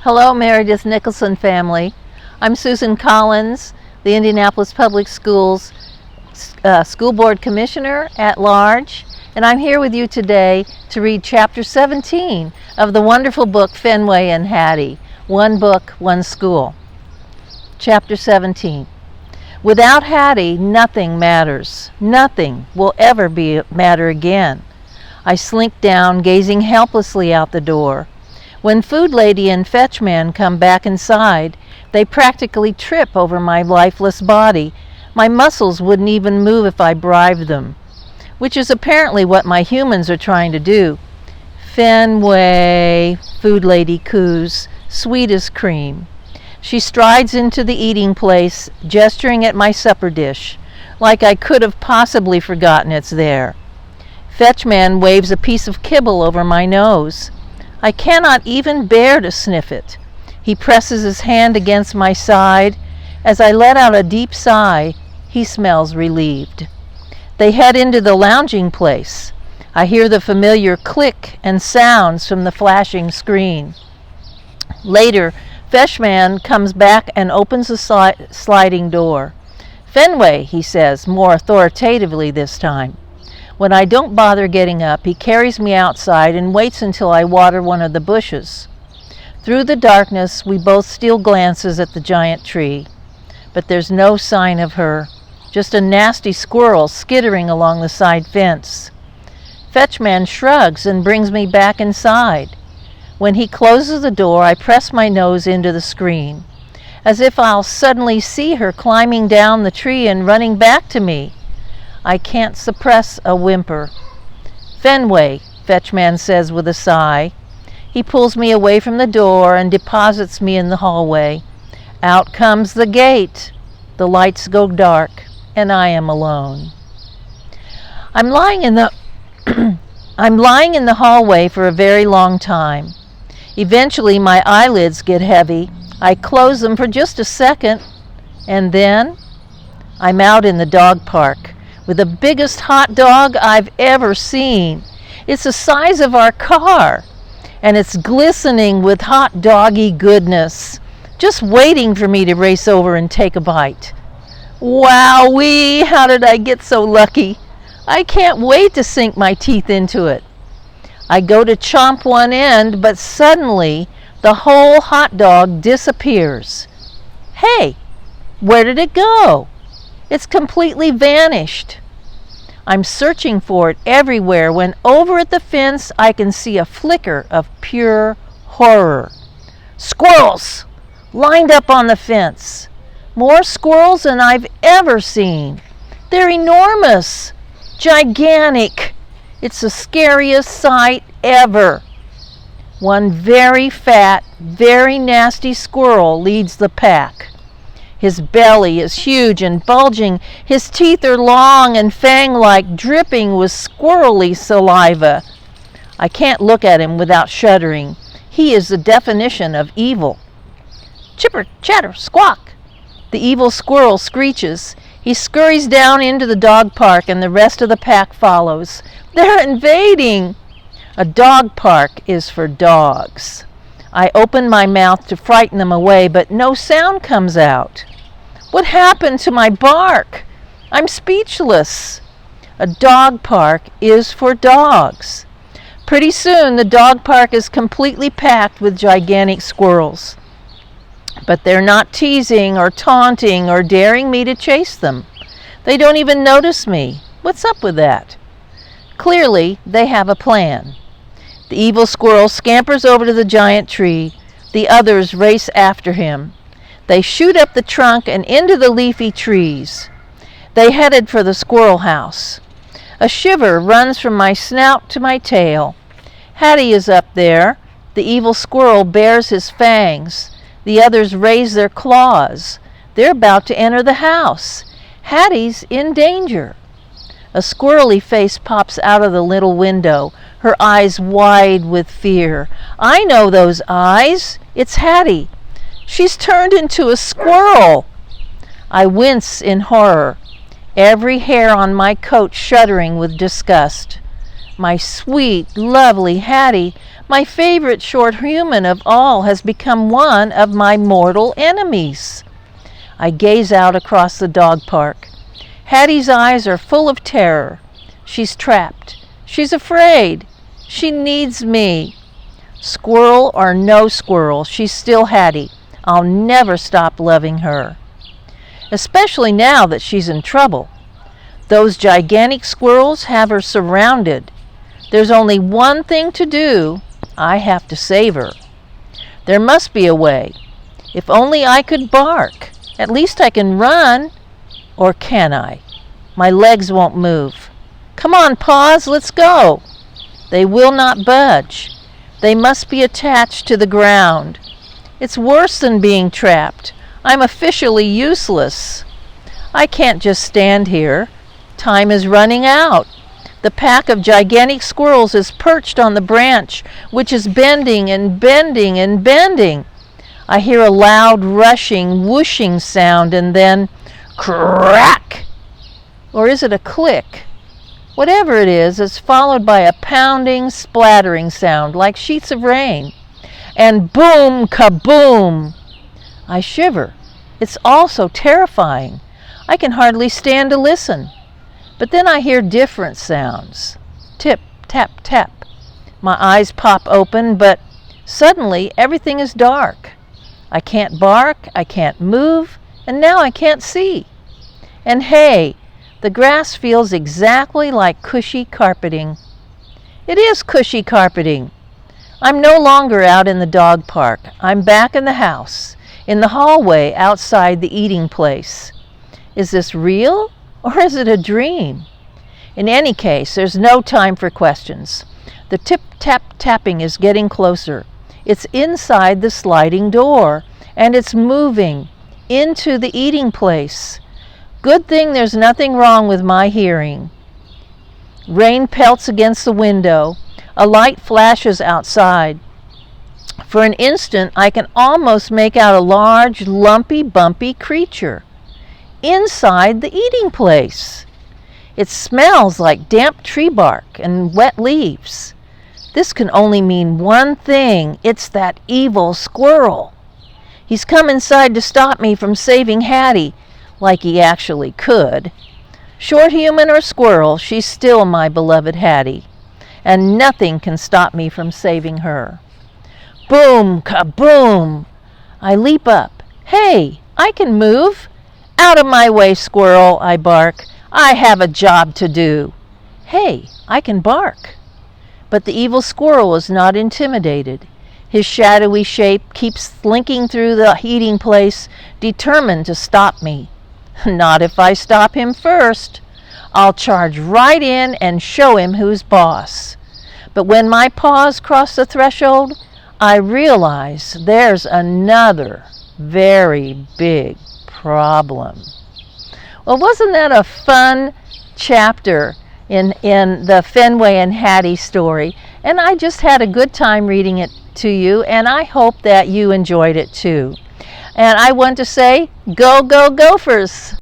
Hello, Meredith Nicholson family. I'm Susan Collins, the Indianapolis Public Schools School Board Commissioner at Large, and I'm here with you today to read Chapter 17 of the wonderful book Fenway and Hattie, One Book, One School. Chapter 17. Without Hattie, nothing matters. Nothing will ever matter again. I slink down, gazing helplessly out the door. When Food Lady and Fetch Man come back inside, they practically trip over my lifeless body. My muscles wouldn't even move if I bribed them, which is apparently what my humans are trying to do. Fenway, Food Lady coos, sweet as cream. She strides into the eating place, gesturing at my supper dish, like I could have possibly forgotten it's there. Fetch Man waves a piece of kibble over my nose. I cannot even bear to sniff it. He presses his hand against my side. As I let out a deep sigh, he smells relieved. They head into the lounging place. I hear the familiar click and sounds from the flashing screen. Later, Fetchman comes back and opens the sliding door. "Fenway," he says, more authoritatively this time. When I don't bother getting up, he carries me outside and waits until I water one of the bushes. Through the darkness, we both steal glances at the giant tree. But there's no sign of her, just a nasty squirrel skittering along the side fence. Fetchman shrugs and brings me back inside. When he closes the door, I press my nose into the screen, as if I'll suddenly see her climbing down the tree and running back to me. I can't suppress a whimper. "Fenway," Fetchman says with a sigh. He pulls me away from the door and deposits me in the hallway. Out comes the gate. The lights go dark, and I am alone. I'm lying in the hallway for a very long time. Eventually my eyelids get heavy. I close them for just a second, and then I'm out in the dog park with the biggest hot dog I've ever seen. It's the size of our car, and it's glistening with hot doggy goodness, just waiting for me to race over and take a bite. Wowee, how did I get so lucky? I can't wait to sink my teeth into it. I go to chomp one end, but suddenly the whole hot dog disappears. Hey, where did it go? It's completely vanished. I'm searching for it everywhere when over at the fence I can see a flicker of pure horror. Squirrels! Lined up on the fence. More squirrels than I've ever seen. They're enormous. Gigantic. It's the scariest sight ever. One very fat, very nasty squirrel leads the pack. His belly is huge and bulging. His teeth are long and fang-like, dripping with squirrely saliva. I can't look at him without shuddering. He is the definition of evil. Chipper, chatter, squawk! The evil squirrel screeches. He scurries down into the dog park and the rest of the pack follows. They're invading! A dog park is for dogs. I open my mouth to frighten them away, but no sound comes out. What happened to my bark? I'm speechless. A dog park is for dogs. Pretty soon the dog park is completely packed with gigantic squirrels. But they're not teasing or taunting or daring me to chase them. They don't even notice me. What's up with that? Clearly, they have a plan. The evil squirrel scampers over to the giant tree. The others race after him. They shoot up the trunk and into the leafy trees. They headed for the squirrel house. A shiver runs from my snout to my tail. Hattie is up there. The evil squirrel bares his fangs. The others raise their claws. They're about to enter the house. Hattie's in danger. A squirrely face pops out of the little window, her eyes wide with fear. I know those eyes. It's Hattie. She's turned into a squirrel. I wince in horror, every hair on my coat shuddering with disgust. My sweet, lovely Hattie, My favorite short human of all has become one of my mortal enemies. I gaze out across the dog park. Hattie's eyes are full of terror. She's trapped. She's afraid. She needs me. Squirrel or no squirrel, she's still Hattie. I'll never stop loving her. Especially now that she's in trouble. Those gigantic squirrels have her surrounded. There's only one thing to do. I have to save her. There must be a way. If only I could bark. At least I can run. Or can I? My legs won't move. Come on, paws, let's go. They will not budge. They must be attached to the ground. It's worse than being trapped. I'm officially useless. I can't just stand here. Time is running out. The pack of gigantic squirrels is perched on the branch, which is bending and bending and bending. I hear a loud rushing, whooshing sound, and then crack! Or is it a click? Whatever it is, it's followed by a pounding, splattering sound like sheets of rain. And boom, kaboom! I shiver. It's all so terrifying. I can hardly stand to listen. But then I hear different sounds. Tip, tap, tap. My eyes pop open, but suddenly everything is dark. I can't bark, I can't move, and now I can't see. And hey, the grass feels exactly like cushy carpeting. It is cushy carpeting. I'm no longer out in the dog park. I'm back in the house, in the hallway outside the eating place. Is this real or is it a dream? In any case, there's no time for questions. The tip-tap-tapping is getting closer. It's inside the sliding door, and it's moving into the eating place. Good thing there's nothing wrong with my hearing. Rain pelts against the window. A light flashes outside. For an instant, I can almost make out a large, lumpy, bumpy creature inside the eating place. It smells like damp tree bark and wet leaves. This can only mean one thing. It's that evil squirrel. He's come inside to stop me from saving Hattie, like he actually could. Short human or squirrel, she's still my beloved Hattie, and nothing can stop me from saving her. Boom, kaboom! I leap up. Hey, I can move. Out of my way, squirrel, I bark. I have a job to do. Hey, I can bark. But the evil squirrel is not intimidated. His shadowy shape keeps slinking through the eating place, determined to stop me. Not if I stop him first. I'll charge right in and show him who's boss. But when my paws cross the threshold, I realize there's another very big problem. Well, wasn't that a fun chapter in the Fenway and Hattie story? And I just had a good time reading it to you, and I hope that you enjoyed it too. And I want to say, go, go, Gophers!